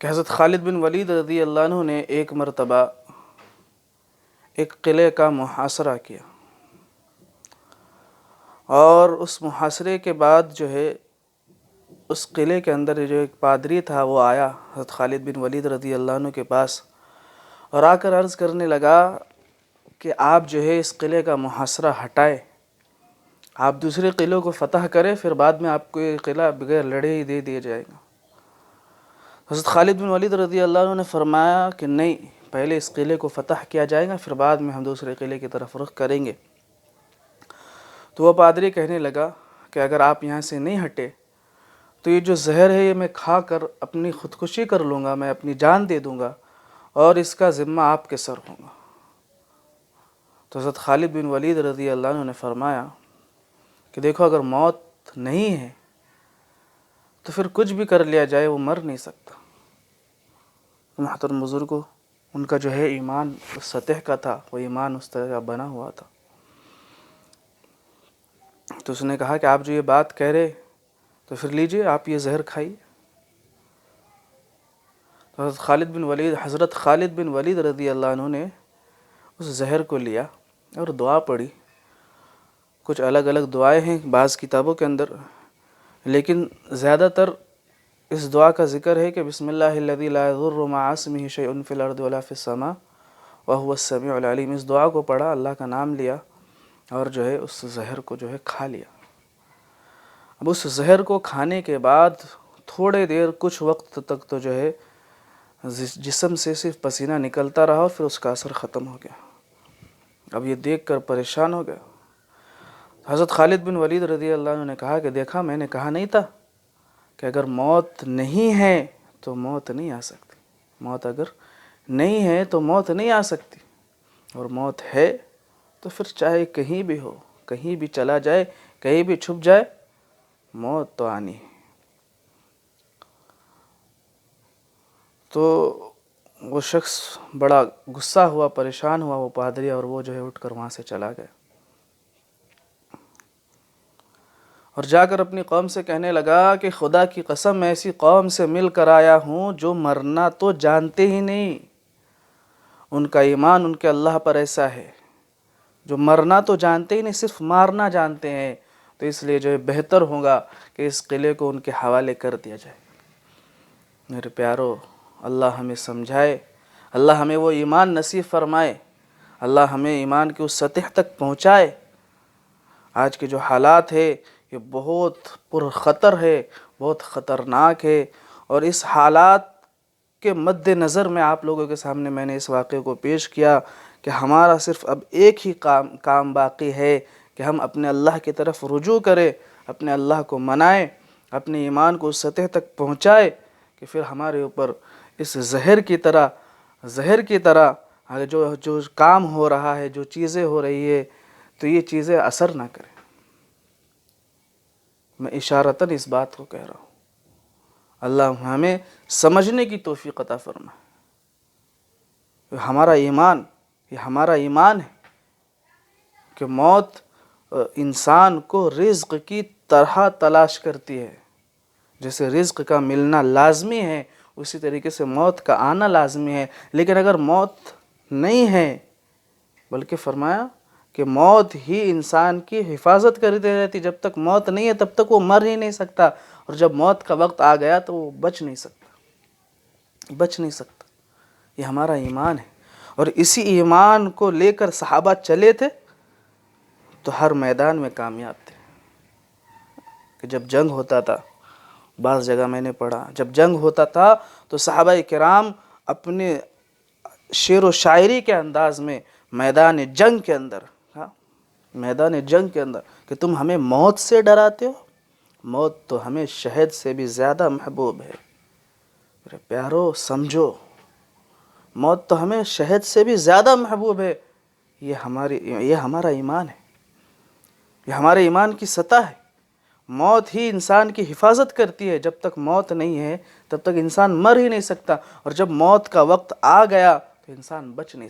کہ حضرت خالد بن ولید رضی اللہ عنہ نے ایک مرتبہ ایک قلعے کا محاصرہ کیا، اور اس محاصرے کے بعد جو ہے اس قلعے کے اندر جو ایک پادری تھا وہ آیا حضرت خالد بن ولید رضی اللہ عنہ کے پاس، اور آ کر عرض کرنے لگا کہ آپ جو ہے اس قلعے کا محاصرہ ہٹائے، آپ دوسرے قلعوں کو فتح کریں، پھر بعد میں آپ کو یہ قلعہ بغیر لڑے ہی دے دیا جائے گا۔ حضرت خالد بن ولید رضی اللہ عنہ نے فرمایا کہ نہیں، پہلے اس قلعے کو فتح کیا جائے گا، پھر بعد میں ہم دوسرے قلعے کی طرف رخ کریں گے۔ تو وہ پادری کہنے لگا کہ اگر آپ یہاں سے نہیں ہٹے تو یہ جو زہر ہے یہ میں کھا کر اپنی خودکشی کر لوں گا، میں اپنی جان دے دوں گا، اور اس کا ذمہ آپ کے سر ہوگا۔ تو حضرت خالد بن ولید رضی اللہ عنہ نے فرمایا کہ دیکھو، اگر موت نہیں ہے تو پھر کچھ بھی کر لیا جائے وہ مر نہیں سکتا۔ محترم بزرگوں، ان کا جو ہے ایمان اس سطح کا تھا، وہ ایمان اس طرح کا بنا ہوا تھا۔ تو اس نے کہا کہ آپ جو یہ بات کہہ رہے تو پھر لیجئے، آپ یہ زہر کھائیے۔ تو حضرت خالد بن ولید رضی اللہ عنہ نے اس زہر کو لیا اور دعا پڑھی۔ کچھ الگ الگ دعائیں ہیں بعض کتابوں کے اندر، لیکن زیادہ تر اس دعا کا ذکر ہے کہ بسم اللہ الذی لا یضر مع اسمہ شیء فی الارض ولا فی السماء وہو السمیع العلیم۔ اس دعا کو پڑھا، اللہ کا نام لیا، اور جو ہے اس زہر کو جو ہے کھا لیا۔ اب اس زہر کو کھانے کے بعد تھوڑے دیر کچھ وقت تک تو جو ہے جسم سے صرف پسینہ نکلتا رہا، پھر اس کا اثر ختم ہو گیا۔ اب یہ دیکھ کر پریشان ہو گیا۔ حضرت خالد بن ولید رضی اللہ عنہ نے کہا کہ دیکھا، میں نے کہا نہیں تھا کہ اگر موت نہیں ہے تو موت نہیں آ سکتی، موت اگر نہیں ہے تو موت نہیں آ سکتی، اور موت ہے تو پھر چاہے کہیں بھی ہو، کہیں بھی چلا جائے، کہیں بھی چھپ جائے، موت تو آنی ہے۔ تو وہ شخص بڑا غصہ ہوا، پریشان ہوا، وہ پادری، اور وہ جو ہے اٹھ کر وہاں سے چلا گیا، اور جا کر اپنی قوم سے کہنے لگا کہ خدا کی قسم، میں ایسی قوم سے مل کر آیا ہوں جو مرنا تو جانتے ہی نہیں، ان کا ایمان ان کے اللہ پر ایسا ہے جو مرنا تو جانتے ہی نہیں، صرف مارنا جانتے ہیں۔ تو اس لیے جو ہے بہتر ہوگا کہ اس قلعے کو ان کے حوالے کر دیا جائے۔ میرے پیارو، اللہ ہمیں سمجھائے، اللہ ہمیں وہ ایمان نصیب فرمائے، اللہ ہمیں ایمان کی اس سطح تک پہنچائے۔ آج کے جو حالات ہے یہ بہت پر خطر ہے، بہت خطرناک ہے، اور اس حالات کے مد نظر میں آپ لوگوں کے سامنے میں نے اس واقعے کو پیش کیا کہ ہمارا صرف اب ایک ہی کام باقی ہے کہ ہم اپنے اللہ کی طرف رجوع کریں، اپنے اللہ کو منائیں، اپنے ایمان کو اس سطح تک پہنچائے کہ پھر ہمارے اوپر اس زہر کی طرح جو کام ہو رہا ہے، جو چیزیں ہو رہی ہے، تو یہ چیزیں اثر نہ کریں۔ میں اشارتاً اس بات کو کہہ رہا ہوں، اللہ ہمیں سمجھنے کی توفیق عطا فرمائے۔ یہ ہمارا ایمان ہے کہ موت انسان کو رزق کی طرح تلاش کرتی ہے۔ جیسے رزق کا ملنا لازمی ہے، اسی طریقے سے موت کا آنا لازمی ہے۔ لیکن اگر موت نہیں ہے، بلکہ فرمایا کہ موت ہی انسان کی حفاظت کرتی رہتی، جب تک موت نہیں ہے تب تک وہ مر ہی نہیں سکتا، اور جب موت کا وقت آ گیا تو وہ بچ نہیں سکتا۔ یہ ہمارا ایمان ہے، اور اسی ایمان کو لے کر صحابہ چلے تھے تو ہر میدان میں کامیاب تھے۔ کہ جب جنگ ہوتا تھا، بعض جگہ میں نے پڑھا، جب جنگ ہوتا تھا تو صحابہ کرام اپنے شعر و شاعری کے انداز میں میدان جنگ کے اندر کہ تم ہمیں موت سے ڈراتے ہو، موت تو ہمیں شہد سے بھی زیادہ محبوب ہے۔ میرے پیارو سمجھو، موت تو ہمیں شہد سے بھی زیادہ محبوب ہے۔ یہ ہمارا ایمان ہے، یہ ہمارے ایمان کی سطح ہے۔ موت ہی انسان کی حفاظت کرتی ہے، جب تک موت نہیں ہے تب تک انسان مر ہی نہیں سکتا، اور جب موت کا وقت آ گیا تو انسان بچ نہیں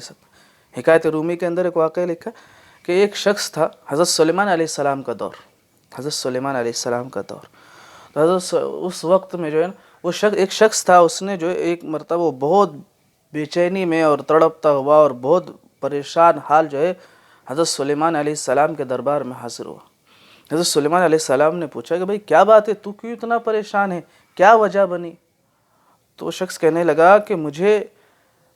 سکتا۔ حکایت رومی کے اندر ایک واقعہ لکھا کہ ایک شخص تھا، حضرت سلیمان علیہ السلام کا دور، تو حضرت اس وقت میں جو ہے وہ ایک شخص تھا، اس نے جو ایک مرتبہ وہ بہت بے چینی میں اور تڑپتا ہوا اور بہت پریشان حال جو ہے حضرت سلیمان علیہ السلام کے دربار میں حاضر ہوا۔ حضرت سلیمان علیہ السلام نے پوچھا کہ بھئی کیا بات ہے، تو کیوں اتنا پریشان ہے، کیا وجہ بنی؟ تو وہ شخص کہنے لگا کہ مجھے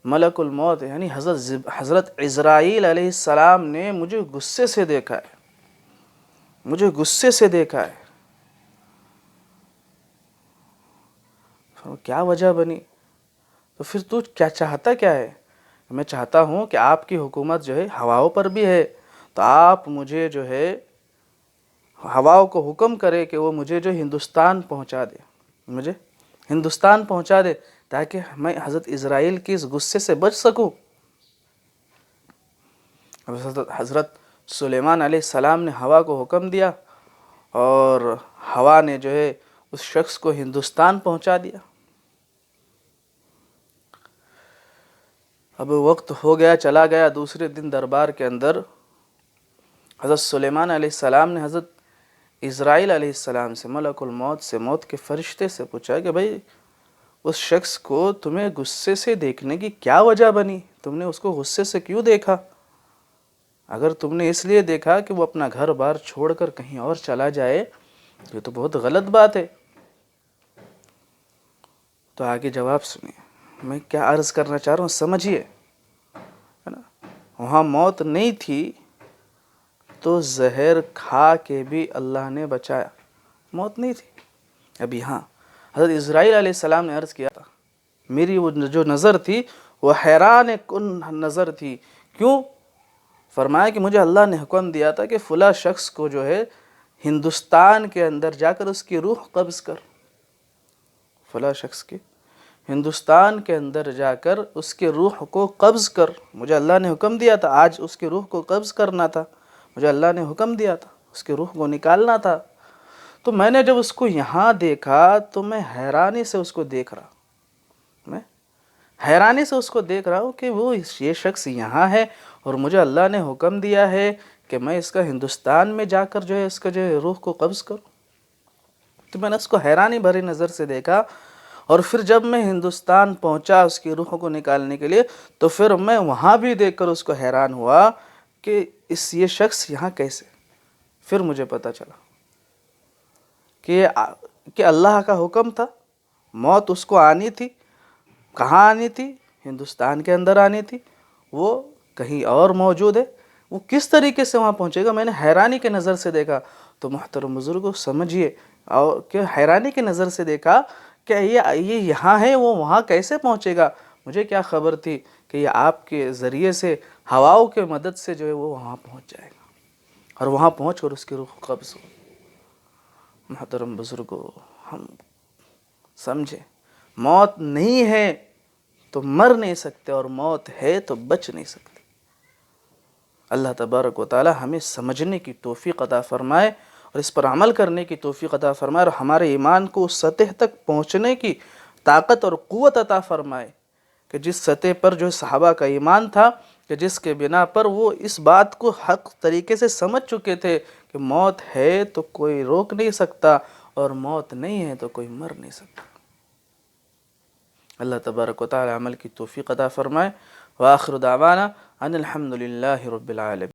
ملک الموت یعنی حضرت عزرائیل علیہ السلام نے مجھے غصے سے دیکھا ہے، مجھے غصے سے دیکھا ہے۔ کیا وجہ بنی؟ تو پھر تو کیا چاہتا کیا ہے؟ میں چاہتا ہوں کہ آپ کی حکومت جو ہے ہواؤں پر بھی ہے، تو آپ مجھے جو ہے ہواؤں کو حکم کرے کہ وہ مجھے جو ہندوستان پہنچا دے، مجھے ہندوستان پہنچا دے، تاکہ میں حضرت عزرائیل کی اس غصے سے بچ سکوں۔ حضرت سلیمان علیہ السلام نے ہوا کو حکم دیا اور ہوا نے جو ہے اس شخص کو ہندوستان پہنچا دیا۔ اب وقت ہو گیا، چلا گیا، دوسرے دن دربار کے اندر حضرت سلیمان علیہ السلام نے حضرت عزرائیل علیہ السلام سے، ملک الموت سے، موت کے فرشتے سے پوچھا کہ بھئی اس شخص کو تمہیں غصے سے دیکھنے کی کیا وجہ بنی؟ تم نے اس کو غصے سے کیوں دیکھا؟ اگر تم نے اس لیے دیکھا کہ وہ اپنا گھر بار چھوڑ کر کہیں اور چلا جائے، یہ تو بہت غلط بات ہے۔ تو آگے جواب سنیے، میں کیا عرض کرنا چاہ رہا ہوں سمجھیے، وہاں موت نہیں تھی تو زہر کھا کے بھی اللہ نے بچایا، موت نہیں تھی۔ اب یہاں حضرت عزرائیل علیہ السلام نے عرض کیا تھا، میری وہ جو نظر تھی وہ حیران کن نظر تھی۔ کیوں؟ فرمایا کہ مجھے اللہ نے حکم دیا تھا کہ فلاں شخص کو جو ہے ہندوستان کے اندر جا کر اس کی روح قبض کر، فلاں شخص کی ہندوستان کے اندر جا کر اس کے روح کو قبض کر۔ مجھے اللہ نے حکم دیا تھا، آج اس کے روح کو قبض کرنا تھا، مجھے اللہ نے حکم دیا تھا، اس کے روح کو نکالنا تھا۔ تو میں نے جب اس کو یہاں دیکھا تو میں حیرانی سے اس کو دیکھ رہا، میں حیرانی سے اس کو دیکھ رہا ہوں کہ وہ یہ شخص یہاں ہے اور مجھے اللہ نے حکم دیا ہے کہ میں اس کا ہندوستان میں جا کر جو ہے اس کا جو ہے روح کو قبض کروں۔ تو میں نے اس کو حیرانی بھری نظر سے دیکھا، اور پھر جب میں ہندوستان پہنچا اس کی روح کو نکالنے کے لیے تو پھر میں وہاں بھی دیکھ کر اس کو حیران ہوا کہ یہ شخص یہاں کیسے۔ پھر مجھے پتہ چلا کہ اللہ کا حکم تھا، موت اس کو آنی تھی، کہاں آنی تھی؟ ہندوستان کے اندر آنی تھی، وہ کہیں اور موجود ہے، وہ کس طریقے سے وہاں پہنچے گا؟ میں نے حیرانی کے نظر سے دیکھا۔ تو محترم بزرگوں سمجھیے، اور کہ حیرانی کی نظر سے دیکھا کہ یہ یہاں ہے، وہ وہاں کیسے پہنچے گا؟ مجھے کیا خبر تھی کہ یہ آپ کے ذریعے سے ہواؤں کے مدد سے جو ہے وہ وہاں پہنچ جائے گا اور وہاں پہنچ کر اس کی روح قبض ہو۔ محترم بزرگوں، ہم سمجھیں، موت نہیں ہے تو مر نہیں سکتے، اور موت ہے تو بچ نہیں سکتے۔ اللہ تبارک و تعالی ہمیں سمجھنے کی توفیق عطا فرمائے اور اس پر عمل کرنے کی توفیق عطا فرمائے، اور ہمارے ایمان کو اس سطح تک پہنچنے کی طاقت اور قوت عطا فرمائے کہ جس سطح پر جو صحابہ کا ایمان تھا، کہ جس کے بنا پر وہ اس بات کو حق طریقے سے سمجھ چکے تھے کہ موت ہے تو کوئی روک نہیں سکتا، اور موت نہیں ہے تو کوئی مر نہیں سکتا۔ اللہ تبارک و تعالی عمل کی توفیق عطا فرمائے۔ وآخر دعوانا ان الحمد للہ رب العالمین۔